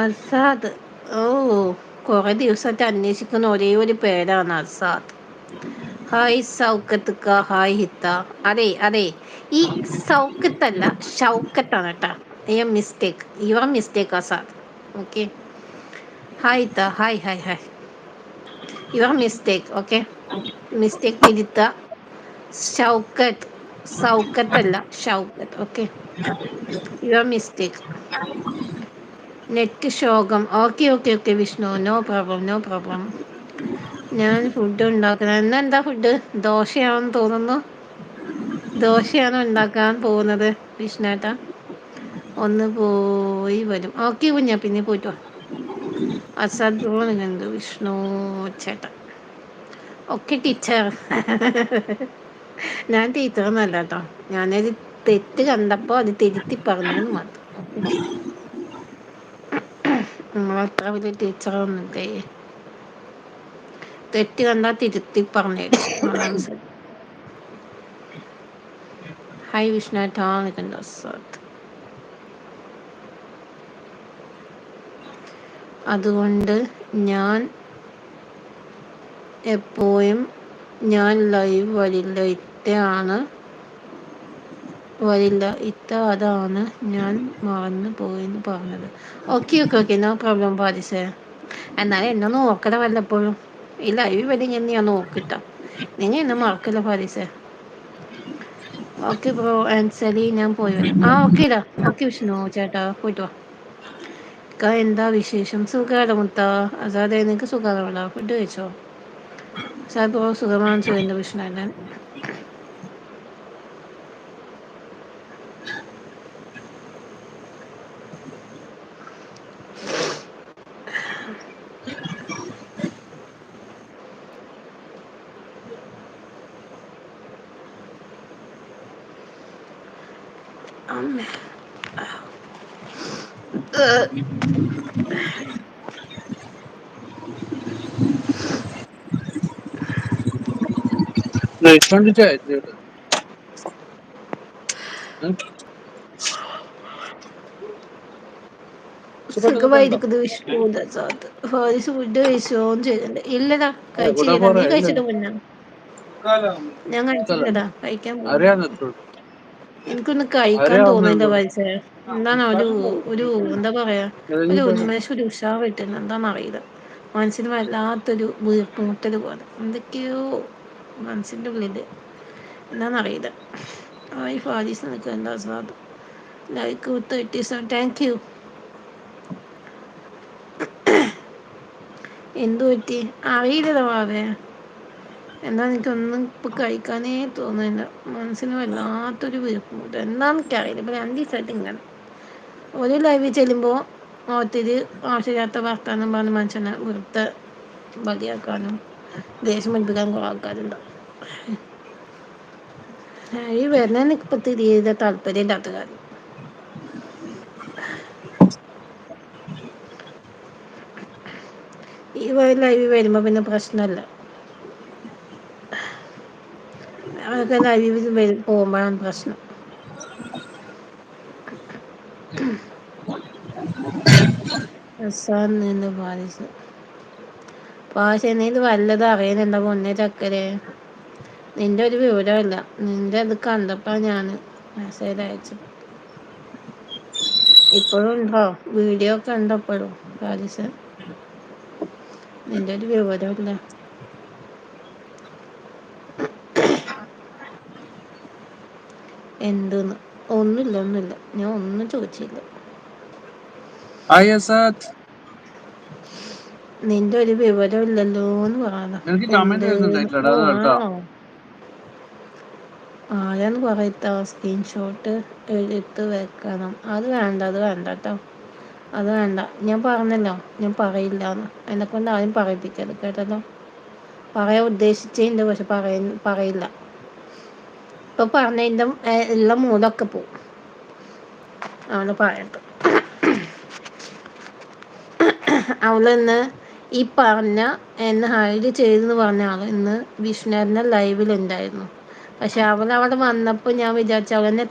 അസാദ്. ഓ, കുറെ ദിവസമായിട്ട് അന്വേഷിക്കുന്ന ഒരേ ഒരു പേരാണ് അസാദ്. Hi Saukath hi Hitha. അതെ അതെ, ഈ സൗക്കത്തല്ല ഷൗക്കത്താണ് കേട്ടാ. Mistake, your mistake Azad. Okay, hi Hitha, hi hi hi. Your mistake. Okay, mistake തിരുത്ത. ഷൗക്കത്ത്, സൗക്കത്തല്ല Shoukath. Okay, your mistake. Net ശോകം. Okay okay okay Vishnu, no problem no problem. ഞാൻ ഫുഡ് ഉണ്ടാക്കുന്നത്. ഇന്നെന്താ ഫുഡ്? ദോശയാണെന്ന് തോന്നുന്നു. ദോശയാണ് ഉണ്ടാക്കാൻ പോകുന്നത് വിഷ്ണുവേട്ടാ. ഒന്ന് പോയി വരും. ഓക്കെ കുഞ്ഞാ, പിന്നെ പോയിട്ട് വാ. അസാദ് ബ്രോ നിങ്ങളുണ്ട് വിഷ്ണു ചേട്ടാ. Okay teacher. ഞാൻ ടീച്ചറൊന്നല്ല കേട്ടോ, ഞാനൊരു തെറ്റ് കണ്ടപ്പോൾ അത് തിരുത്തി പറഞ്ഞു എന്ന് മാത്രം. ഓക്കെ, നമ്മളത്ര വലിയ ടീച്ചറൊന്നുമില്ലേ. തെറ്റ് കണ്ടാൽ തിരുത്തി പറഞ്ഞു തരും, അതാണ് ശരി. ഹായ് വിഷ്ണുവേട്ടാ നിൽക്കുന്നുണ്ട് അസാദ്. അതുകൊണ്ട് ഞാൻ എപ്പോഴും ഞാൻ ലൈവ് വരില്ല ഇത്ത, അതാണ് ഞാൻ മറന്നു പോയെന്ന് പറഞ്ഞത്. Okay okay okay, no problem പാരിസേ. എന്നാലും എന്നെ നോക്കട വല്ലപ്പോഴും. ഈ ലൈവ് വരി ഞാൻ നോക്കിട്ട. നിങ്ങൾ എന്നെ മറക്കല്ല പാരിസേ. ഓക്കെ ബ്രോ ആൻസലി, ഞാൻ പോയി വരാം. ഓക്കേടാ. ഓക്കെ വിഷ്ണു ചേട്ടാ, പോയിട്ട് വാ. എന്താ വിശേഷം? സുഖാണ് മുത്ത. അതായത് നിനക്ക് സുഖമാണോ? ഫുഡ് കഴിച്ചോ? സാർ ബ്രോ സുഖമാണ് സുരേന്ദ്ര കൃഷ്ണൻ. അമ്മ സുഖമായിരിക്കുന്നു വിഷ്ണു. ഫാരിസ് ഫുഡ് കഴിച്ചോന്ന് ചോദിച്ചിട്ടുണ്ട്. ഇല്ലടാ, കഴിച്ചില്ലടാ. നീ കഴിച്ചിട്ട് മുന്നേ? ഞാൻ കഴിച്ചില്ലടാ, കഴിക്കാൻ പോകുന്നു. എനിക്കൊന്ന് കഴിക്കാൻ തോന്നില്ല പൈസ. എന്താണ് ഒരു ഒരു എന്താ പറയാ, ഒരു ഉന്മേഷം, ഒരു ഉത്സാഹം കിട്ടുന്നു. എന്താണെന്നറിയില്ല. മനസ്സിന് വല്ലാത്തൊരു വീർപ്പുമുട്ടൽ പോലെ എന്തൊക്കെയോ മനസ്സിൻ്റെ ഉള്ളിൽ. എന്താണെന്നറിയില്ല. ഹായ് ഫാരീസ് നിനക്ക് എന്താ സാധനം? ലൈക്ക് 37. Thank you. എന്തു പറ്റി അറിയില്ലല്ലോ വാവേ. എന്താ എനിക്കൊന്നും ഇപ്പം കഴിക്കാനേ തോന്നുന്നില്ല. മനസ്സിന് വല്ലാത്തൊരു വീർപ്പുമുട്ട്. എന്താണെന്ന് എനിക്കറിയില്ല. ഇപ്പം 2 ദിവസമായിട്ട് ഇങ്ങനെ ഒരു ലൈവിൽ ചെല്ലുമ്പോൾ ഒത്തിരി ആവശ്യമില്ലാത്ത വർത്താനം പറഞ്ഞ് മനുഷ്യനെ വെറുതെ ബലിയാക്കാനും ദേഷ്യം പഠിപ്പിക്കാൻ കുറേ ആൾക്കാരുണ്ടാവും. ഈ വരുന്നതിന് ഇപ്പം തീരെ താല്പര്യമില്ലാത്ത കാര്യം. ഈ ലൈവിൽ വരുമ്പോൾ പിന്നെ പ്രശ്നമല്ല. അതൊക്കെ ലൈവിൽ പോകുമ്പോഴാണ് പ്രശ്നം. നിന്ന് പാലിച്ച് പാശനയിൽ വല്ലതും അറിയുന്നുണ്ടോ പൊന്നെ ചക്കരെ? നിൻ്റെ ഒരു വിവരമില്ല. നിൻ്റെ അത് കണ്ടപ്പോൾ ഞാൻ മെസ്സേജ് അയച്ചത്. ഇപ്പോഴും ഉണ്ടോ വീഡിയോ ഒക്കെ ഉണ്ടോ ഇപ്പോഴും പാലിച്ച്? നിൻ്റെ ഒരു വിവരമില്ല. എന്തെന്ന്? ഒന്നുമില്ല, ഞാൻ ഒന്നും ചോദിച്ചില്ല. നിന്റെ ഒരു വിവരം ഇല്ലല്ലോ എന്ന് പറയാ. എന്ത്? ഓ ആണോ? ആരാന്ന് പറയത്ത സ്ക്രീൻഷോട്ട് എടുത്ത് വെക്കണം. അത് വേണ്ട കേട്ടോ. അത് വേണ്ട. ഞാൻ പറഞ്ഞല്ലോ, ഞാൻ പറയില്ല എന്ന്. എന്നെക്കൊണ്ട് ആരും പറയിപ്പിക്കരുത് കേട്ടല്ലോ. പറയാൻ ഉദ്ദേശിച്ചിട്ടുണ്ട്, പക്ഷെ പറയില്ല. ഇപ്പം പറഞ്ഞതിൻ്റെ ഉള്ള മൂടൊക്കെ പോവും. അവള് പറയട്ടെ. അവളിന്ന് ഈ പറഞ്ഞ എന്നെ ഹൈഡ് ചെയ്തെന്ന് പറഞ്ഞ ആൾ ഇന്ന് വിഷ്ണുവിൻ്റെ ലൈവിലുണ്ടായിരുന്നു. പക്ഷെ അവൾ അവിടെ വന്നപ്പോൾ ഞാൻ വിചാരിച്ചു അവളെന്നെ